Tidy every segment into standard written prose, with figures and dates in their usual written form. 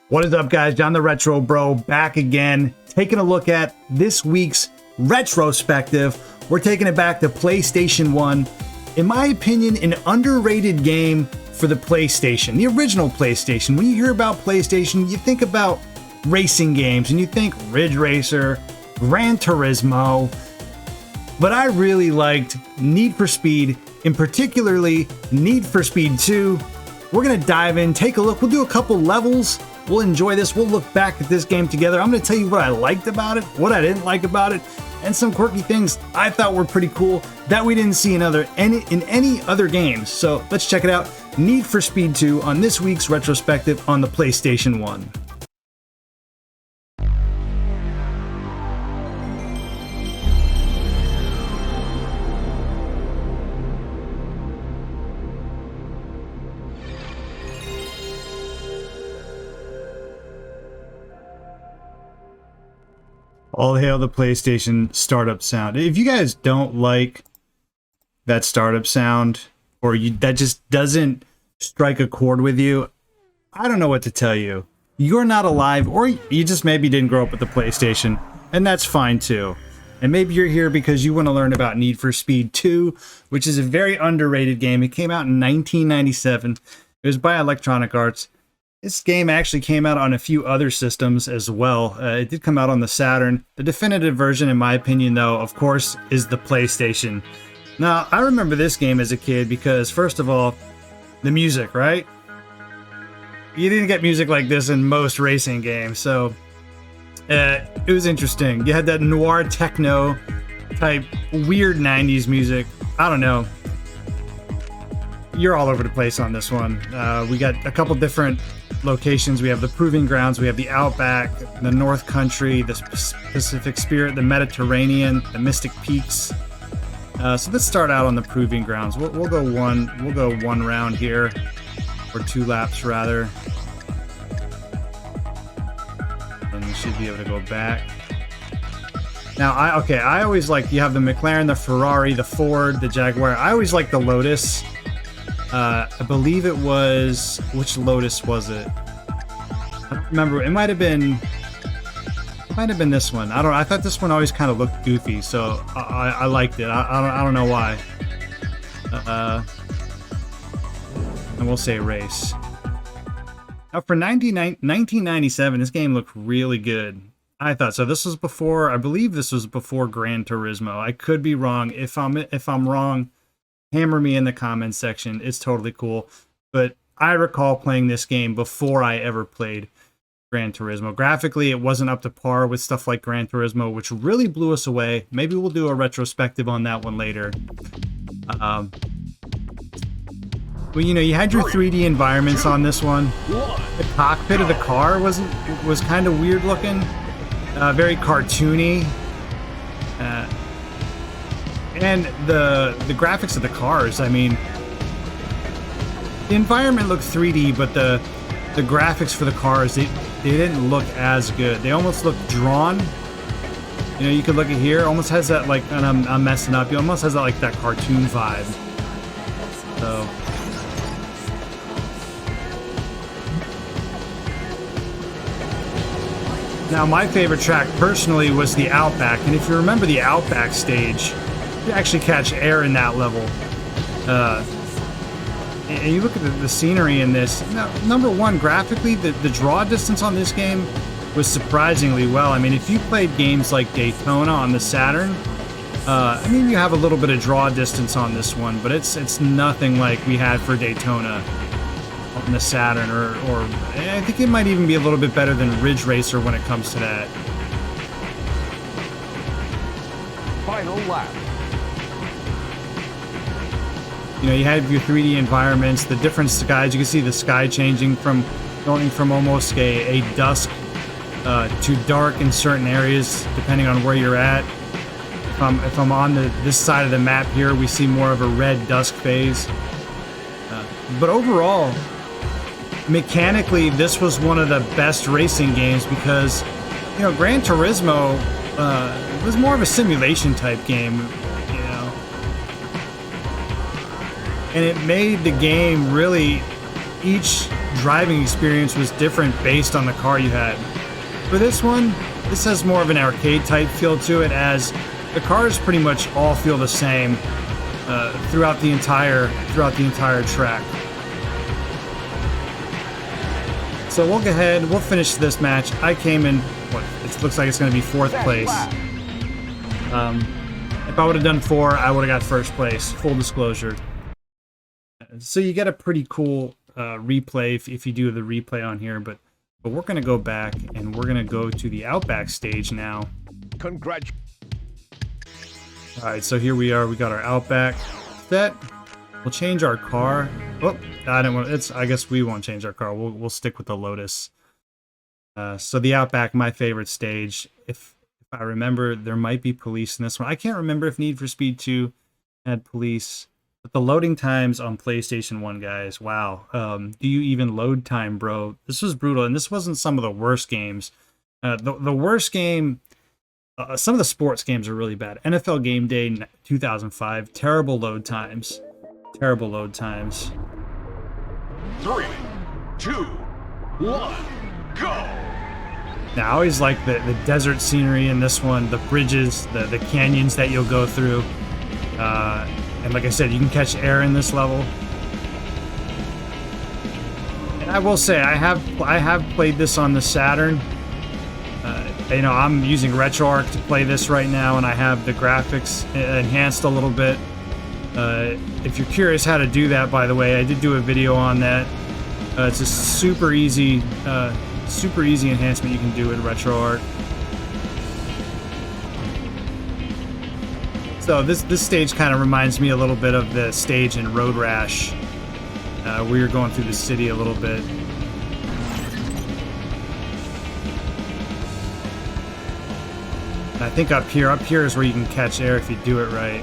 What is up, guys? John the Retro Bro back again, taking a look at this week's retrospective. We're taking it back to PlayStation 1. In my opinion, an underrated game for the PlayStation, the original PlayStation. When you hear about PlayStation, you think about racing games and you think Ridge Racer, Gran Turismo. But I really liked Need for Speed, and particularly Need for Speed 2. We're going to dive in, take a look. We'll do a couple levels. We'll enjoy this. We'll look back at this game together. I'm going to tell you what I liked about it, what I didn't like about it, and some quirky things I thought were pretty cool that we didn't see in any other games. So let's check it out. Need for Speed 2 on this week's retrospective on the PlayStation 1. All hail the PlayStation startup sound. If you guys don't like that startup sound, or that just doesn't strike a chord with you, I don't know what to tell you. You're not alive, or you just maybe didn't grow up with the PlayStation, and that's fine too. And maybe you're here because you want to learn about Need for Speed 2, which is a very underrated game. It came out in 1997. It was by Electronic Arts. This game actually came out on a few other systems as well. It did come out on the Saturn. The definitive version, in my opinion, though, of course, is the PlayStation. Now, I remember this game as a kid because, first of all, the music, right? You didn't get music like this in most racing games, so it was interesting. You had that noir techno type weird 90s music. I don't know. You're all over the place on this one. We got a couple different locations. We have the Proving Grounds, we have the Outback, the North Country, the Pacific Spirit, the Mediterranean, the Mystic Peaks. So let's start out on the Proving Grounds. We'll go one round here, or 2 laps rather, and we should be able to go back. Now, I always like, you have the McLaren, the Ferrari, the Ford, the Jaguar. I always like the Lotus. I believe it was, which Lotus was it? I don't remember. It might have been this one. I thought this one always kind of looked goofy, so I liked it. I don't know why. And we'll say race. Now for 1997, this game looked really good. I thought so. This was before, I believe this was before Gran Turismo. I could be wrong. If I'm wrong, hammer me in the comments section. It's totally cool. But I recall playing this game before I ever played Gran Turismo. Graphically, it wasn't up to par with stuff like Gran Turismo, which really blew us away. Maybe we'll do a retrospective on that one later. Well, you know, you had your 3D environments on this one. The cockpit of the car was kind of weird looking. Very cartoony. And the graphics of the cars, I mean, the environment looked 3D, but the graphics for the cars, they didn't look as good. They almost looked drawn. You know, you could look at here, almost has that, like, and I'm messing up, it almost has that, like, that cartoon vibe. So now my favorite track personally was the Outback, and if you remember the Outback stage, you actually catch air in that level. And you look at the scenery in this. Now, number one, graphically, the draw distance on this game was surprisingly well. I mean, if you played games like Daytona on the Saturn, I mean, you have a little bit of draw distance on this one, but it's nothing like we had for Daytona on the Saturn, or I think it might even be a little bit better than Ridge Racer when it comes to that. Final lap. You know, you have your 3D environments, the different skies. You can see the sky changing from going from almost a dusk to dark in certain areas, depending on where you're at. If I'm on this side of the map here, we see more of a red dusk phase. But overall, mechanically, this was one of the best racing games because, you know, Gran Turismo was more of a simulation type game. And it made the game really, each driving experience was different based on the car you had. For this one, this has more of an arcade type feel to it, as the cars pretty much all feel the same throughout the entire track. So we'll go ahead, we'll finish this match. I came in, what, it looks like it's going to be 4th place. If I would have done 4, I would have got 1st place, full disclosure. So you get a pretty cool replay if you do the replay on here, but we're going to go back and we're going to go to the Outback stage now. Congratulations. Alright, so here we are, we got our Outback set. We'll change our car. Oh, I didn't want. I guess we won't change our car. We'll stick with the Lotus. So the Outback, my favorite stage. If I remember, there might be police in this one. I can't remember if Need for Speed 2 had police, but the loading times on PlayStation 1, guys. Wow. Do you even load time, bro? This was brutal, and this wasn't some of the worst games. The worst game. Some of the sports games are really bad. NFL Game Day 2005. Terrible load times. Terrible load times. 3, 2, 1, go! Now, I always like the desert scenery in this one, the bridges, the canyons that you'll go through. And like I said, you can catch air in this level. And I will say, I have played this on the Saturn. You know, I'm using RetroArch to play this right now, and I have the graphics enhanced a little bit. If you're curious how to do that, by the way, I did do a video on that. It's a super easy enhancement you can do with RetroArch. So this stage kind of reminds me a little bit of the stage in Road Rash, where you're going through the city a little bit. And I think up here is where you can catch air if you do it right.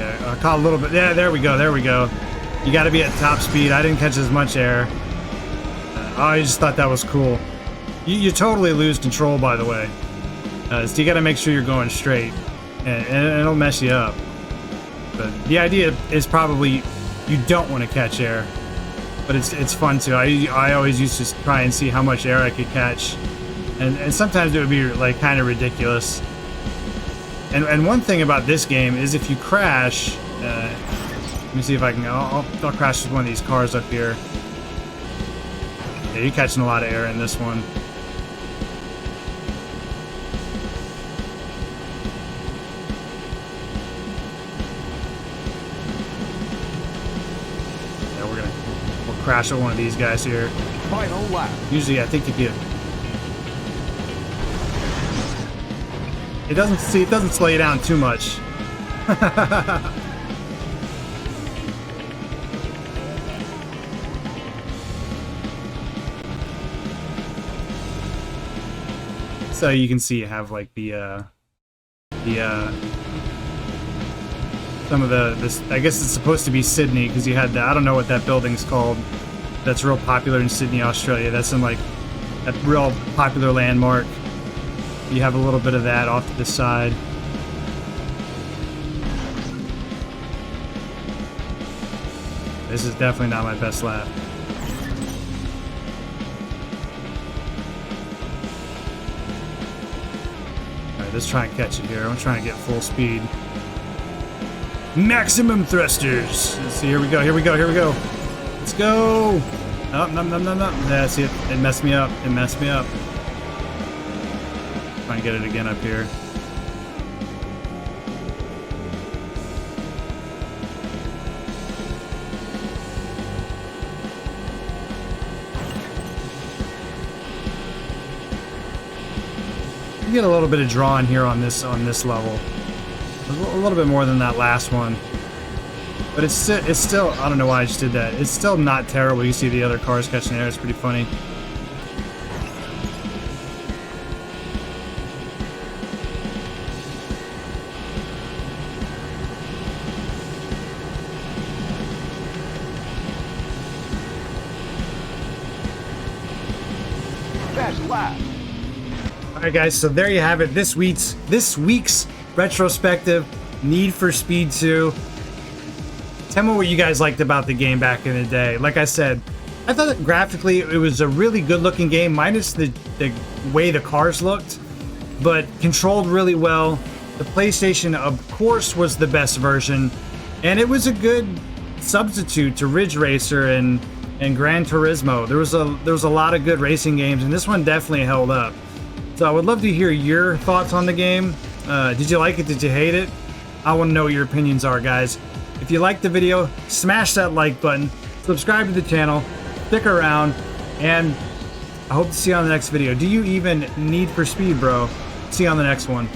Yeah, I caught a little bit. Yeah, there we go. You got to be at top speed. I didn't catch as much air. I just thought that was cool. You totally lose control, by the way. So you got to make sure you're going straight, and it'll mess you up. But the idea is probably you don't want to catch air. But it's fun too. I always used to try and see how much air I could catch, and sometimes it would be like kind of ridiculous. And one thing about this game is if you crash, let me see if I can. I'll crash with one of these cars up here. Yeah, you're catching a lot of air in this one. Crash at one of these guys here. Final lap. Usually, I think if you, it doesn't slow you down too much. So you can see you have like some of this, I guess it's supposed to be Sydney, because you had I don't know what that building's called. That's real popular in Sydney, Australia. That's in like a real popular landmark. You have a little bit of that off to the side. This is definitely not my best lap. Alright, let's try and catch it here. I'm trying to get full speed. Maximum thrusters. Let's see, here we go. Let's go. Oh, no. That's it. It messed me up. Try and get it again up here. You get a little bit of drawing here on this level. A little bit more than that last one, but it's still, I don't know why I just did that. It's still not terrible. You see the other cars catching air. It's pretty funny. Fast lap. All right, guys. So there you have it. This week's retrospective Need for Speed 2. Tell me what you guys liked about the game back in the day. Like I said, I thought that graphically it was a really good looking game, minus the way the cars looked, but controlled really well. The PlayStation, of course, was the best version, and it was a good substitute to Ridge Racer and Gran Turismo. There was a lot of good racing games, and this one definitely held up. So I would love to hear your thoughts on the game. Did you like it? Did you hate it? I want to know what your opinions are, guys. If you liked the video, smash that like button, subscribe to the channel, stick around, and I hope to see you on the next video. Do you even need for speed, bro? See you on the next one.